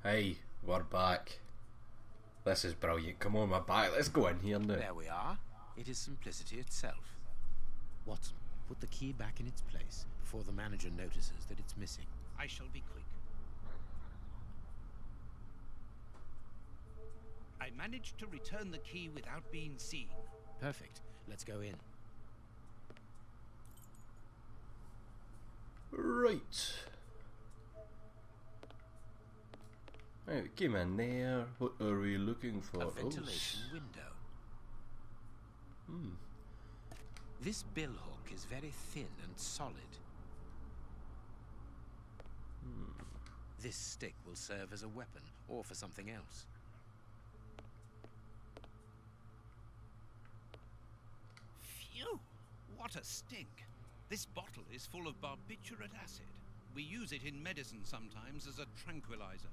Hey, we're back. This is brilliant. Come on, we're back. Let's go in here now. There we are. It is simplicity itself. Watson, put the key back in its place before the manager notices that it's missing. I shall be quick. I managed to return the key without being seen. Perfect. Let's go in. Right. Right, we came in there. What are we looking for? A ventilation window. This billhook is very thin and solid. This stick will serve as a weapon or for something else. Phew! What a stink! This bottle is full of barbiturate acid. We use it in medicine sometimes as a tranquilizer.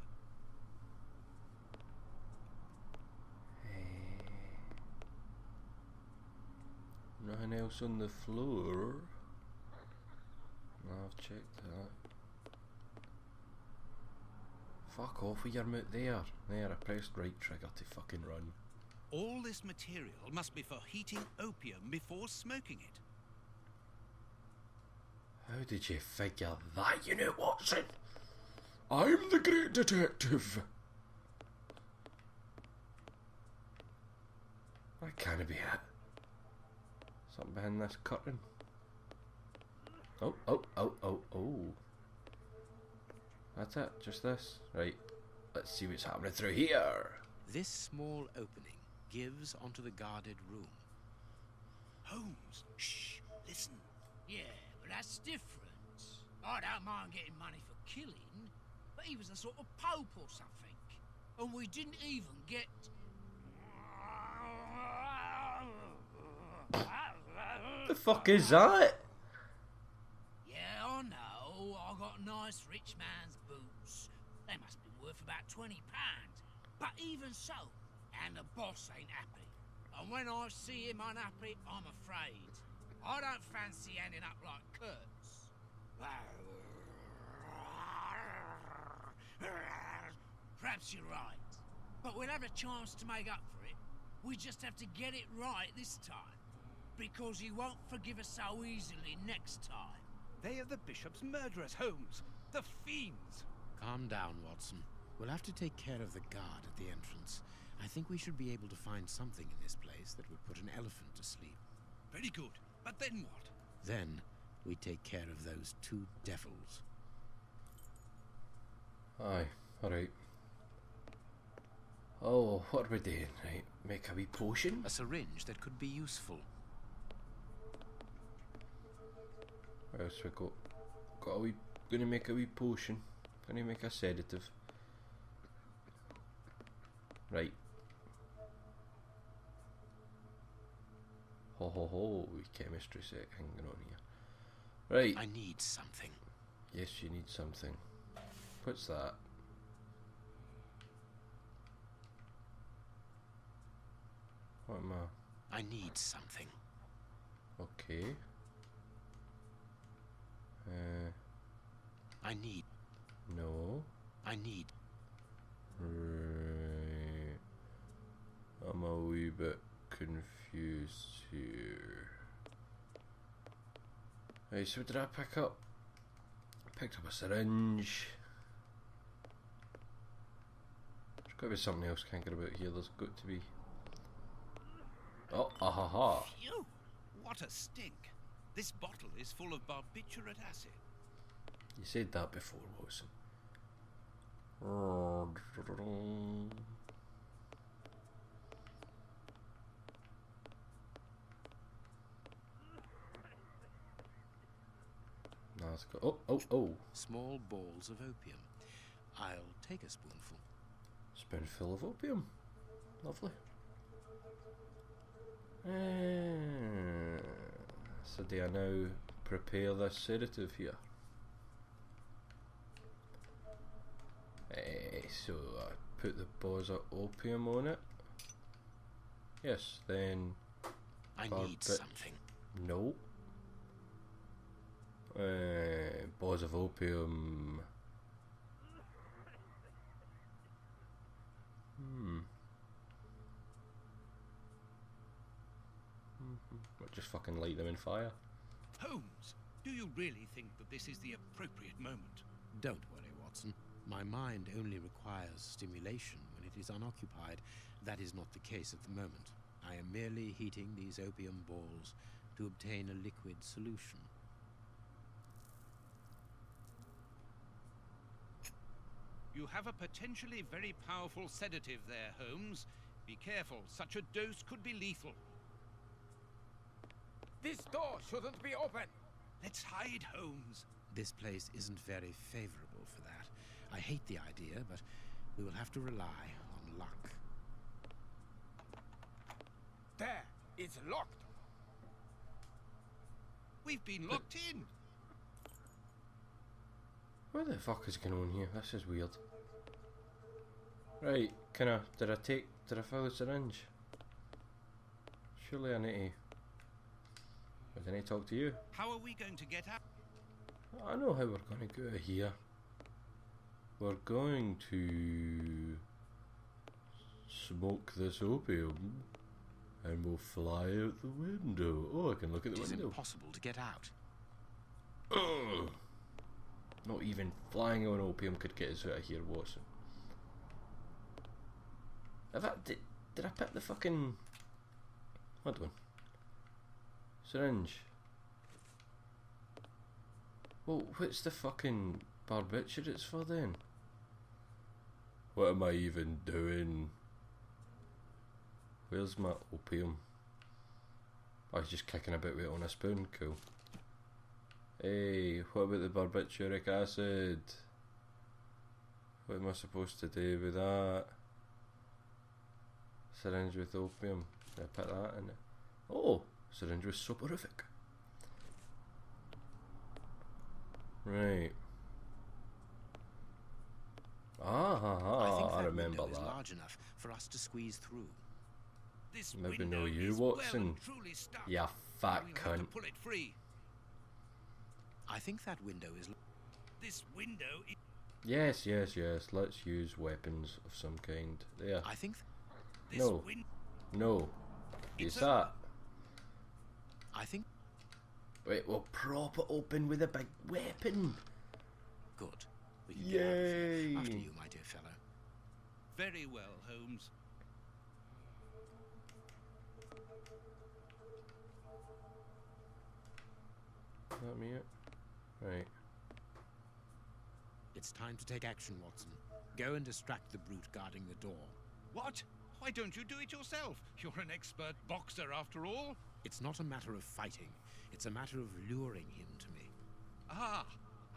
Nothing else on the floor. No, I've checked that. Fuck off with your mouth there. There, I pressed right trigger to fucking run. All this material must be for heating opium before smoking it. How did you figure that, Unit Watson? I'm the great detective. That can't be it. Something behind this curtain. Oh. That's it, just this. Right, let's see what's happening through here. This small opening gives onto the guarded room. Holmes, shh, listen. Yeah, but that's different. I don't mind getting money for killing, but he was a sort of pope or something. And we didn't even get... The fuck is that? Yeah, I know. I got nice rich man's boots. They must be worth about £20. But even so, and the boss ain't happy. And when I see him unhappy, I'm afraid. I don't fancy ending up like Kurtz. Perhaps you're right. But we'll have a chance to make up for it. We just have to get it right this time. Because he won't forgive us so easily next time. They are the bishop's murderers, Holmes. The fiends. Calm down, Watson. We'll have to take care of the guard at the entrance. I think we should be able to find something in this place that would put an elephant to sleep. Very good. But then what? Then we take care of those two devils. Aye, alright. Oh, what are we doing? Right, make a wee potion? A syringe that could be useful. What else we got? Got a wee... Gonna make a wee potion. Gonna make a sedative. Right. Ho ho ho, wee chemistry set hanging on here. Right. I need something. Yes, you need something. What's that? What am I? I need something. Okay. I need... No. I need... Right. I'm a wee bit confused here. Right, so what did I pick up? I picked up a syringe. There's got to be something else can't get about here. There's got to be... Oh, ahaha. Phew! What a stink. This bottle is full of barbiturate acid. You said that before, Watson. Now let's go. Oh. Small balls of opium. I'll take a spoonful. Spoonful of opium. Lovely. So do I now prepare this sedative here? So I put the balls of opium on it. Yes, then... I need something. No. Balls of opium. But just fucking light them in fire. Holmes, do you really think that this is the appropriate moment? Don't worry, Watson. My mind only requires stimulation when it is unoccupied. That is not the case at the moment. I am merely heating these opium balls to obtain a liquid solution. You have a potentially very powerful sedative there, Holmes. Be careful, such a dose could be lethal. This door shouldn't be open. Let's hide, Holmes. This place isn't very favorable for that. I hate the idea, but we will have to rely on luck. There, it's locked. We've been locked in. What the fuck is going on here? This is weird. Right, did I fill the syringe? Surely I need to... I need to talk to you. How are we going to get out? I know how we're going to get out of here. We're going to smoke this opium and we'll fly out the window. Oh, I can look at the It is window. impossible to get out. Ugh. Not even flying on opium could get us out of here, Watson. Did I pick the fucking... Hold on. Syringe. Well, what's the fucking barbiturates for then? What am I even doing? Where's my opium? I was just kicking about with it on a spoon, cool. Hey, what about the barbituric acid? What am I supposed to do with that? Syringe with opium. Did I put that in it? Oh, syringe with soporific. Right. I think remember window is that. large enough for us to squeeze through. This Maybe window know you, is well Watson. and truly stuck. Ya fat We'll have to cunt. pull it free. I think that window is... This window is... Yes. Let's use weapons of some kind. There. I think... This No. No. Use It's that. I think... Wait, we'll prop it open with a big weapon. Good. We can get out of here. Yay. After you, my dear fellow. Very well, Holmes. Let me it. Right. It's time to take action, Watson. Go and distract the brute guarding the door. What? Why don't you do it yourself? You're an expert boxer after all. It's not a matter of fighting. It's a matter of luring him to me. Ah,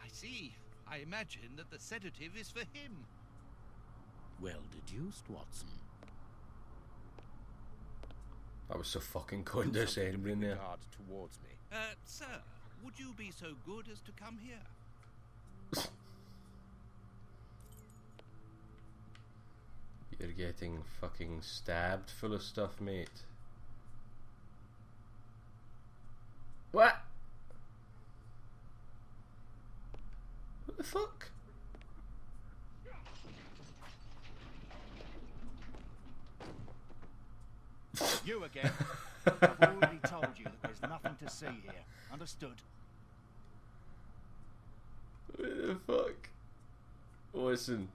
I see. I imagine that the sedative is for him. Well deduced, Watson. That was so fucking Do something to condescending bring the there. guard towards me. Sir, would you be so good as to come here? You're getting fucking stabbed full of stuff, mate. What? What the fuck? You again. I've already told you that there's nothing to see here. Understood? What the fuck? Listen.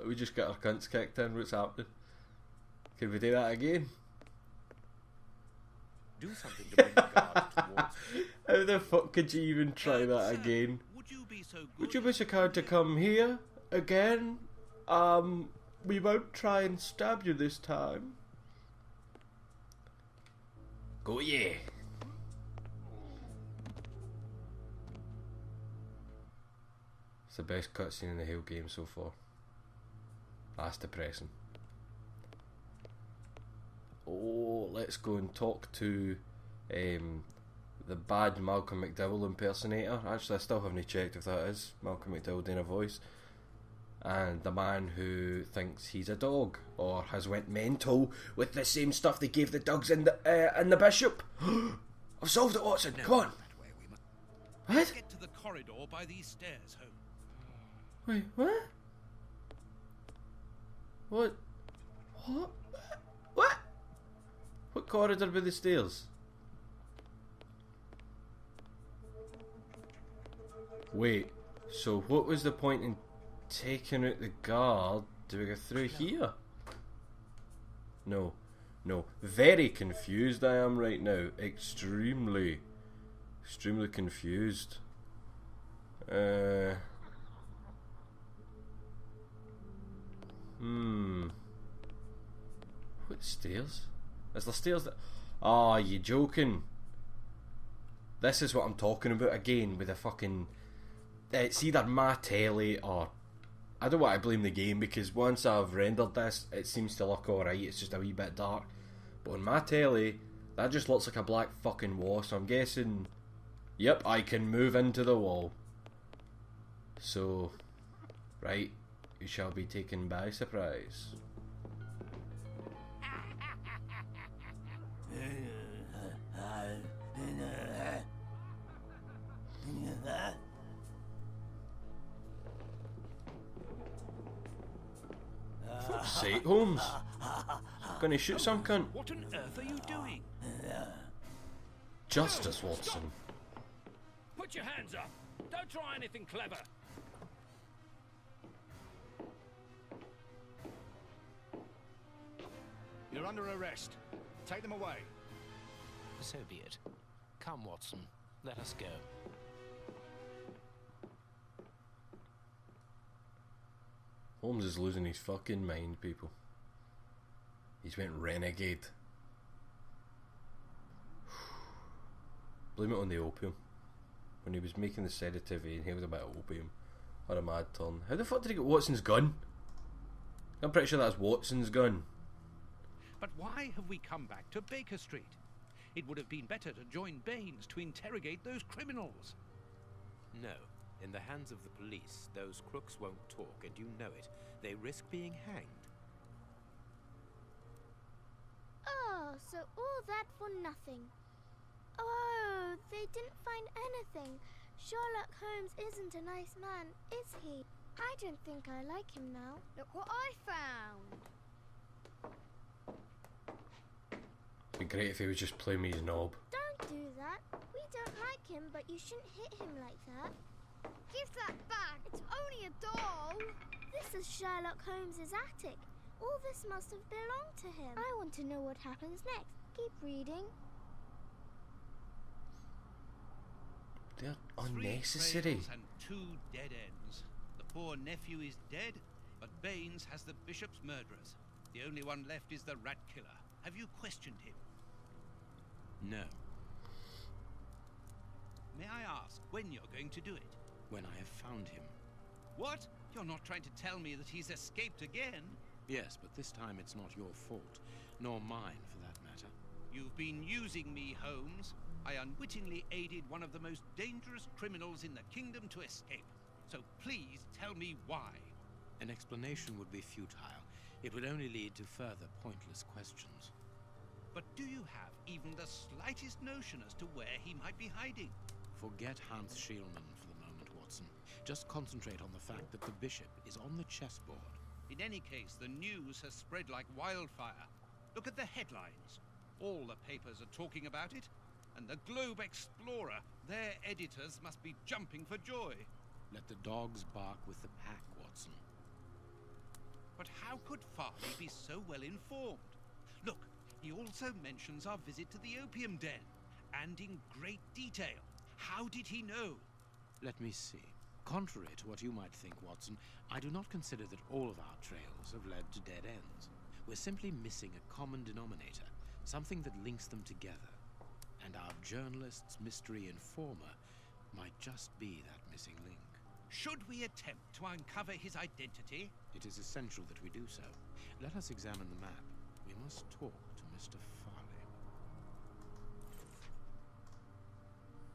We just got our cunts kicked in. What's happening? Can we do that again? Do something to bring the guard towards me. How the fuck could you even try that Sir, again? Would you be so good? Would you be so kind to come here again? We won't try and stab you this time. Go yeah. It's the best cutscene in the whole game so far. That's depressing. Oh, let's go and talk to the bad Malcolm McDowell impersonator. Actually, I still haven't checked if that is Malcolm McDowell doing a voice. And the man who thinks he's a dog or has went mental with the same stuff they gave the dogs in the bishop. I've solved it, Watson. No, Come on. that way we must... What? Get to the corridor by these stairs, Holmes. Wait, what? What? What? What? What corridor by the stairs? Wait, so what was the point in taking out the guard? Do we go through here? No. No. Very confused I am right now. Extremely confused. What stairs? Is there stairs that... Ah, you joking? This is what I'm talking about again with the fucking... It's either my telly or... I don't want to blame the game because once I've rendered this, it seems to look alright. It's just a wee bit dark. But on my telly, that just looks like a black fucking wall. So I'm guessing... Yep, I can move into the wall. So... Right. You shall be taken by surprise. Fuck's sake, Holmes. Gonna shoot some cunt. What on earth are you doing? Justice, Watson. Put your hands up. Don't try anything clever. You're under arrest. Take them away. So be it. Come, Watson. Let us go. Holmes is losing his fucking mind, people. He's went renegade. Blame it on the opium. When he was making the sedative, he inhaled a bit of opium. What a mad turn. How the fuck did he get Watson's gun? I'm pretty sure that's Watson's gun. But why have we come back to Baker Street? It would have been better to join Baines to interrogate those criminals. No. In the hands of the police, those crooks won't talk, and you know it. They risk being hanged. Oh, so all that for nothing. Oh, they didn't find anything. Sherlock Holmes isn't a nice man, is he? I don't think I like him now. Look what I found. It'd be great if he was just playing me his knob. Don't do that. We don't like him, but you shouldn't hit him like that. Give that back. It's only a doll. This is Sherlock Holmes's attic. All this must have belonged to him. I want to know what happens next. Keep reading. They're 3 unnecessary. cradles and 2 dead ends. The poor nephew is dead, but Baines has the bishop's murderers. The only one left is the rat killer. Have you questioned him? No. May I ask when you're going to do it? When I have found him. What? You're not trying to tell me that he's escaped again? Yes, but this time it's not your fault. Nor mine, for that matter. You've been using me, Holmes. I unwittingly aided one of the most dangerous criminals in the kingdom to escape. So please tell me why. An explanation would be futile. It would only lead to further pointless questions. But do you have even the slightest notion as to where he might be hiding? Forget Hans Schielmann for the moment, Watson. Just concentrate on the fact that the bishop is on the chessboard. In any case, the news has spread like wildfire. Look at the headlines. All the papers are talking about it. And the Globe Explorer, their editors must be jumping for joy. Let the dogs bark with the pack, Watson. But how could Farley be so well informed? Look, he also mentions our visit to the opium den, and in great detail. How did he know? Let me see. Contrary to what you might think, Watson, I do not consider that all of our trails have led to dead ends. We're simply missing a common denominator, something that links them together. And our journalist's mystery informer might just be that missing link. Should we attempt to uncover his identity? It is essential that we do so. Let us examine the map. We must talk to Mr.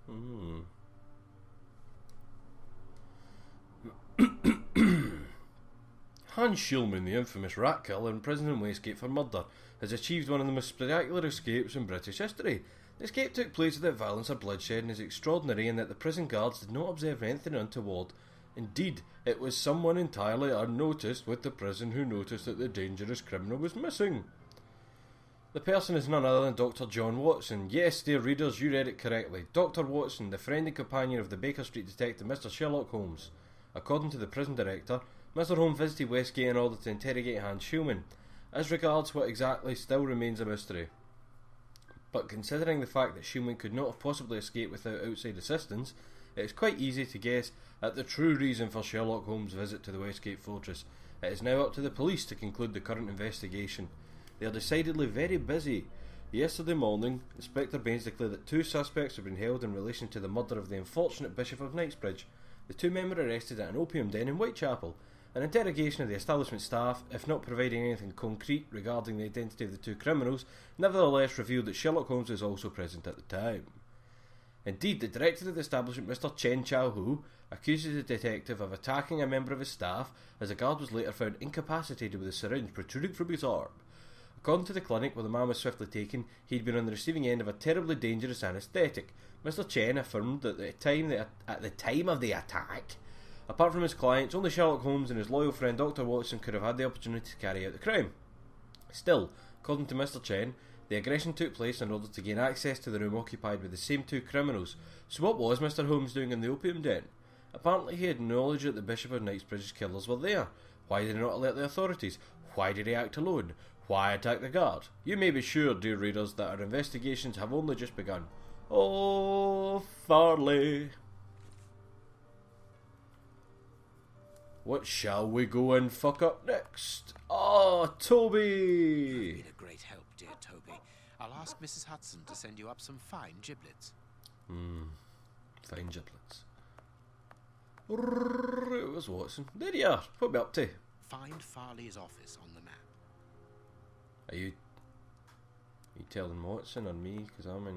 Farley. Hans Schielmann, the infamous rat killer imprisoned in Westgate for murder, has achieved one of the most spectacular escapes in British history. The escape took place without violence or bloodshed and is extraordinary in that the prison guards did not observe anything untoward Indeed, it was someone entirely unnoticed with the prison who noticed that the dangerous criminal was missing. The person is none other than Dr. John Watson. Yes, dear readers, you read it correctly. Dr. Watson, the friend and companion of the Baker Street detective Mr. Sherlock Holmes. According to the prison director, Mr. Holmes visited Westgate in order to interrogate Hans Schulman. As regards what exactly still remains a mystery. But considering the fact that Schulman could not have possibly escaped without outside assistance, it is quite easy to guess at the true reason for Sherlock Holmes' visit to the Westgate Fortress. It is now up to the police to conclude the current investigation. They are decidedly very busy. Yesterday morning, Inspector Baines declared that 2 suspects have been held in relation to the murder of the unfortunate Bishop of Knightsbridge. The 2 men were arrested at an opium den in Whitechapel. An interrogation of the establishment staff, if not providing anything concrete regarding the identity of the 2 criminals, nevertheless revealed that Sherlock Holmes was also present at the time. Indeed, the director of the establishment, Mr. Chen Chao-hu, accuses the detective of attacking a member of his staff, as the guard was later found incapacitated with a syringe protruding from his arm. According to the clinic where the man was swiftly taken, he had been on the receiving end of a terribly dangerous anaesthetic. Mr. Chen affirmed that at the time of the attack, apart from his clients, only Sherlock Holmes and his loyal friend Dr. Watson could have had the opportunity to carry out the crime. Still, according to Mr. Chen, the aggression took place in order to gain access to the room occupied by the same 2 criminals. So what was Mr. Holmes doing in the opium den? Apparently he had knowledge that the Bishop of Knightsbridge's killers were there. Why did he not alert the authorities? Why did he act alone? Why attack the guard? You may be sure, dear readers, that our investigations have only just begun. Oh, Farley! What shall we go and fuck up next? Oh, Toby! You've been a great help, dear Toby. I'll ask Mrs. Hudson to send you up some fine giblets. Fine giblets. It was Watson. There you are. What are we up to? Find Farley's office on the map. Are you telling Watson or me? Because I'm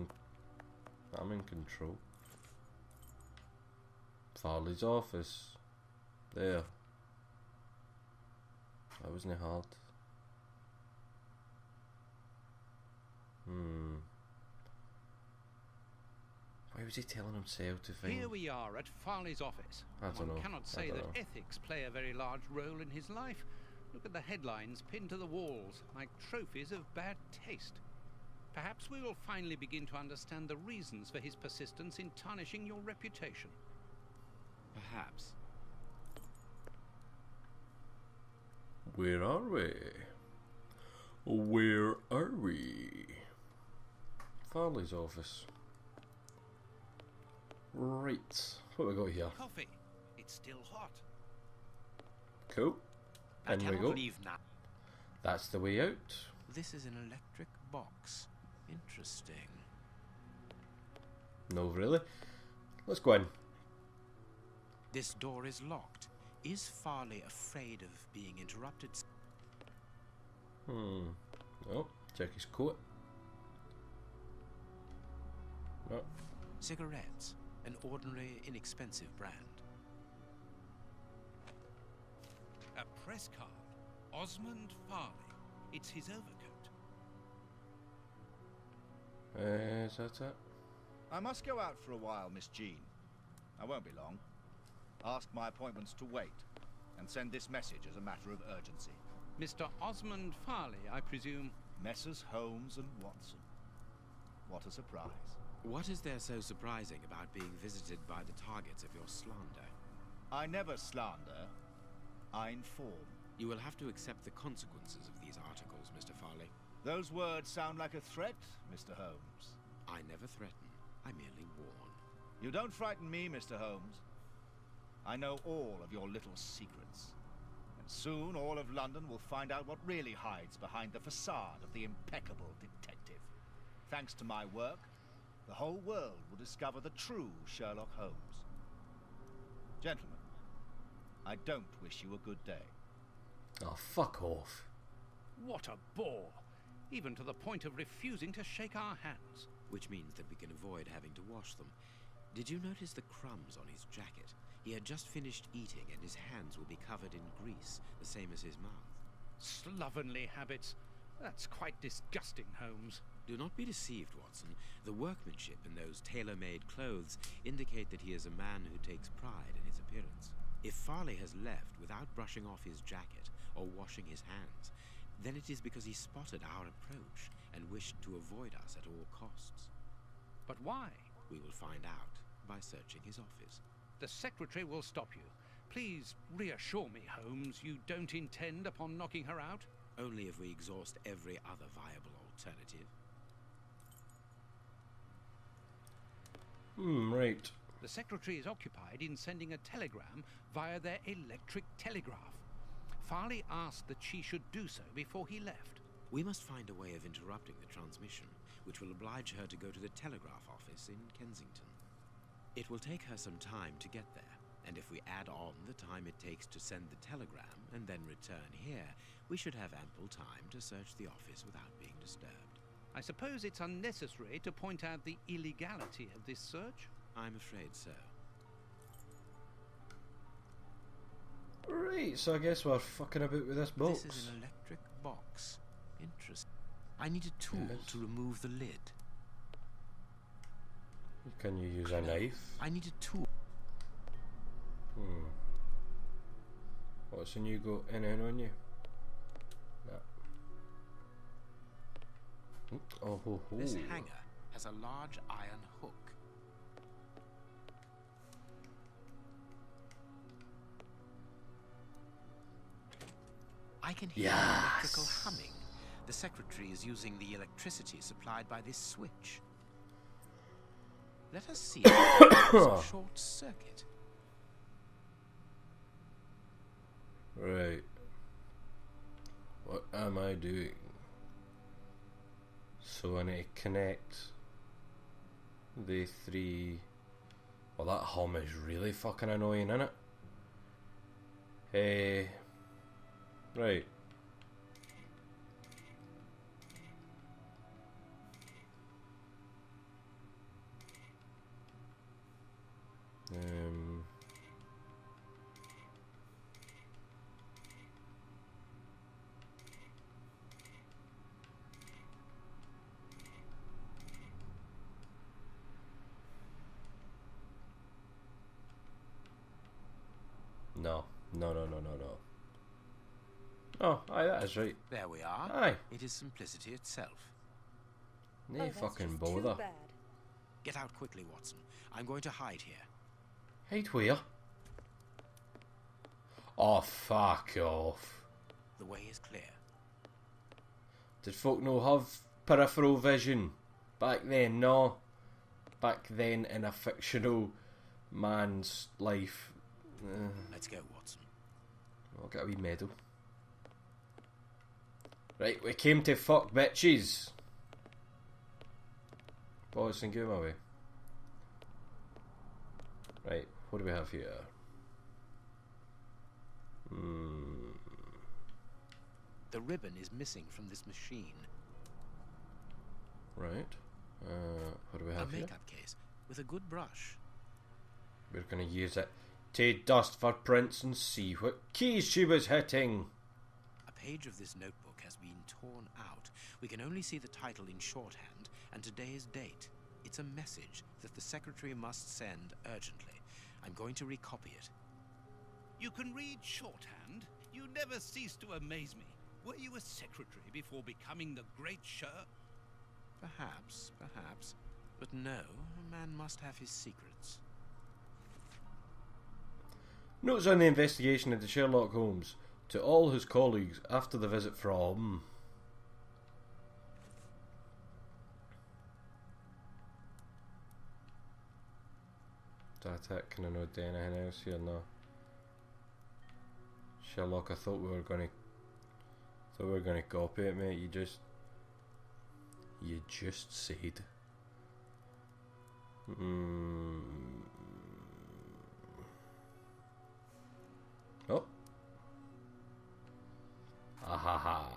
in control. Farley's office. There. That wasn't hard. Why was he telling himself to find? Here we are at Farley's office. I don't know. One cannot say that ethics play a very large role in his life. Look at the headlines pinned to the walls, like trophies of bad taste. Perhaps we will finally begin to understand the reasons for his persistence in tarnishing your reputation. Perhaps. Where are we? Where are we? Farley's office. Right. What have we got here? Coffee. It's still hot. Cool. In we go. Leave now. That's the way out. This is an electric box. Interesting. No, really. Let's go in. This door is locked. Is Farley afraid of being interrupted? Oh, check his coat. No. Cigarettes. An ordinary, inexpensive brand. A press card. Osmond Farley. It's his overcoat. Is that it? I must go out for a while, Miss Jean. I won't be long. Ask my appointments to wait, and send this message as a matter of urgency. Mr. Osmond Farley, I presume. Messrs. Holmes and Watson. What a surprise. What is there so surprising about being visited by the targets of your slander? I never slander. I inform. You will have to accept the consequences of these articles, Mr. Farley. Those words sound like a threat, Mr. Holmes. I never threaten. I merely warn. You don't frighten me, Mr. Holmes. I know all of your little secrets. And soon all of London will find out what really hides behind the facade of the impeccable detective. Thanks to my work, the whole world will discover the true Sherlock Holmes. Gentlemen, I don't wish you a good day. Oh, fuck off. What a bore. Even to the point of refusing to shake our hands. Which means that we can avoid having to wash them. Did you notice the crumbs on his jacket? He had just finished eating and his hands will be covered in grease, the same as his mouth. Slovenly habits. That's quite disgusting, Holmes. Do not be deceived, Watson. The workmanship in those tailor-made clothes indicate that he is a man who takes pride in his appearance. If Farley has left without brushing off his jacket or washing his hands, then it is because he spotted our approach and wished to avoid us at all costs. But why? We will find out by searching his office. The secretary will stop you. Please reassure me, Holmes, you don't intend upon knocking her out? Only if we exhaust every other viable alternative. Right. The secretary is occupied in sending a telegram via their electric telegraph. Farley asked that she should do so before he left. We must find a way of interrupting the transmission, which will oblige her to go to the telegraph office in Kensington. It will take her some time to get there, and if we add on the time it takes to send the telegram and then return here, we should have ample time to search the office without being disturbed. I suppose it's unnecessary to point out the illegality of this search? I'm afraid so. Right, so I guess we're fucking about with this box. This is an electric box. Interesting. I need a tool to remove the lid. Can you use a knife? I need a tool. What's the new got anything on you? No. Oh, ho, ho. This hanger has a large iron hook. I can hear electrical humming. The secretary is using the electricity supplied by this switch. Let us see if it's a short circuit. Right. What am I doing? So I need to connect the three. Well, that hum is really fucking annoying, isn't it? Hey. Right. No. Oh, aye, that is right. There we are. Aye. It is simplicity itself. Nay, fucking bother. Get out quickly, Watson. I'm going to hide here. Hide where? Oh, fuck off. The way is clear. Did folk no have peripheral vision back then? No. Back then in a fictional man's life. Let's go, Watson. I'll get a wee medal. Right, we came to fuck bitches. Watson, give him away. Right, what do we have here? The ribbon is missing from this machine. Right. What do we have a here? makeup case with a good brush. We're going to use it to dust for prints and see what keys she was hitting. A page of this notebook has been torn out. We can only see the title in shorthand and today's date. It's a message that the secretary must send urgently. I'm going to recopy it. You can read shorthand? You never cease to amaze me. Were you a secretary before becoming the great Sherlock? Perhaps. But no, a man must have his secrets. Notes on the investigation into Sherlock Holmes to all his colleagues after the visit from... That's it. Can I not do anything else here? No. Sherlock, I thought we were gonna copy it, mate. You just said. Oh. Ahaha.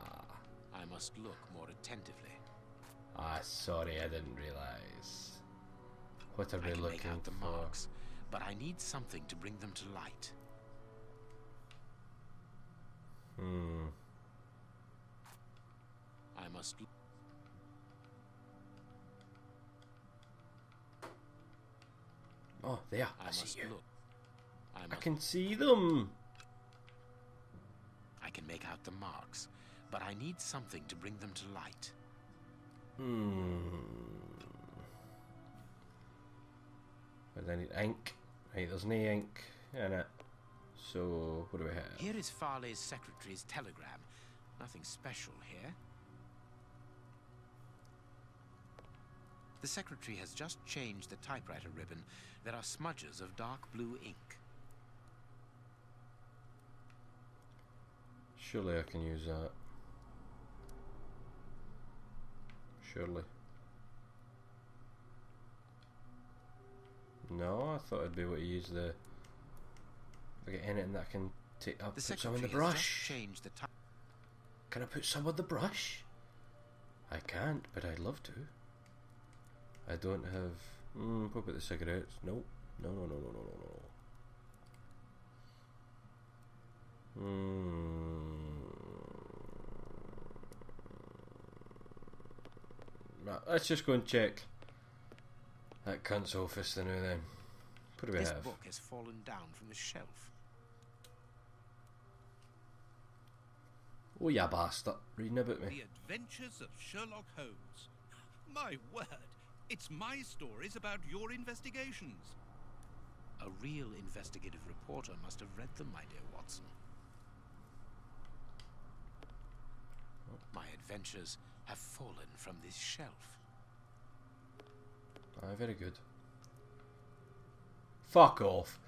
I must look more attentively. Sorry, I didn't realise. What are we I can looking make out the for? marks, but I need something to bring them to light. I must look. Oh, there. I must see you. look. I can see them. I can make out the marks, but I need something to bring them to light. But I need ink. Right, there's no ink in it. So, what do we have? Here is Farley's secretary's telegram. Nothing special here. The secretary has just changed the typewriter ribbon. There are smudges of dark blue ink. Surely I can use that. Surely. No, I thought I'd be able to use the... If I get anything that I can take up, put some in the brush. Can I put some on the brush? I can't, but I'd love to. I don't have... what about the cigarettes? Nope. No. Right, let's just go and check that cunt's office then. What do we have? This book has fallen down from the shelf. Oh, ya bastard. Reading about me. The Adventures of Sherlock Holmes. My word, it's my stories about your investigations. A real investigative reporter must have read them, my dear Watson. My adventures have fallen from this shelf. Aye, very good. Fuck off.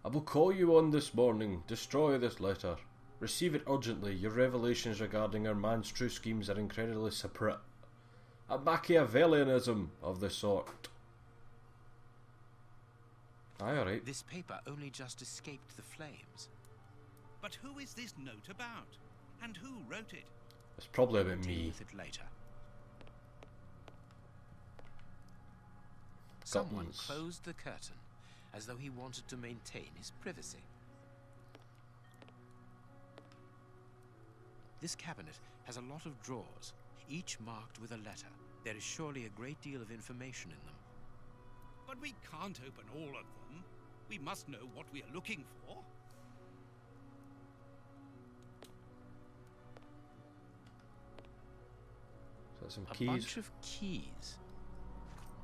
I will call you on this morning. Destroy this letter. Receive it urgently. Your revelations regarding our man's true schemes are incredibly separate. A Machiavellianism of the sort. Aye, alright. This paper only just escaped the flames. But who is this note about? And who wrote it? It's probably about Deal me. with it later. Someone closed the curtain, as though he wanted to maintain his privacy. This cabinet has a lot of drawers, each marked with a letter. There is surely a great deal of information in them. But we can't open all of them. We must know what we are looking for. So some A keys. bunch of keys.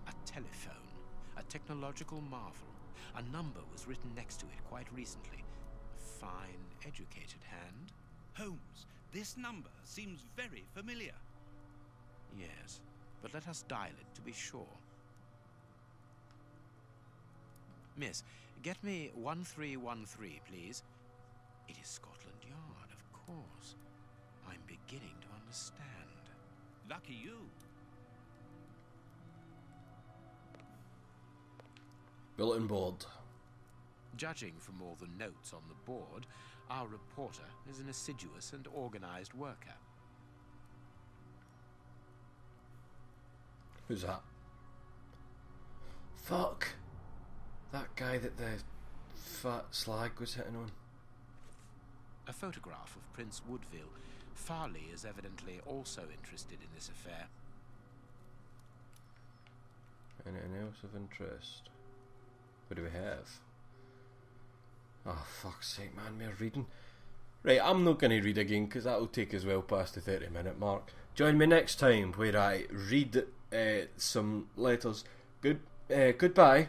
A telephone. A technological marvel. A number was written next to it quite recently. A fine, educated hand. Holmes, this number seems very familiar. Yes, but let us dial it to be sure. Miss, get me 1313, please. It is Scotland Yard, of course. I'm beginning to understand. Lucky you. Bulletin board. Judging from all the notes on the board, our reporter is an assiduous and organized worker. Who's that? Fuck. That guy that the fat slag was hitting on. A photograph of Prince Woodville. Farley is evidently also interested in this affair. Anything else of interest? What do we have? Oh, fuck's sake, man, we're reading. Right, I'm not going to read again because that'll take us well past the 30-minute mark. Join me next time where I read some letters. Goodbye.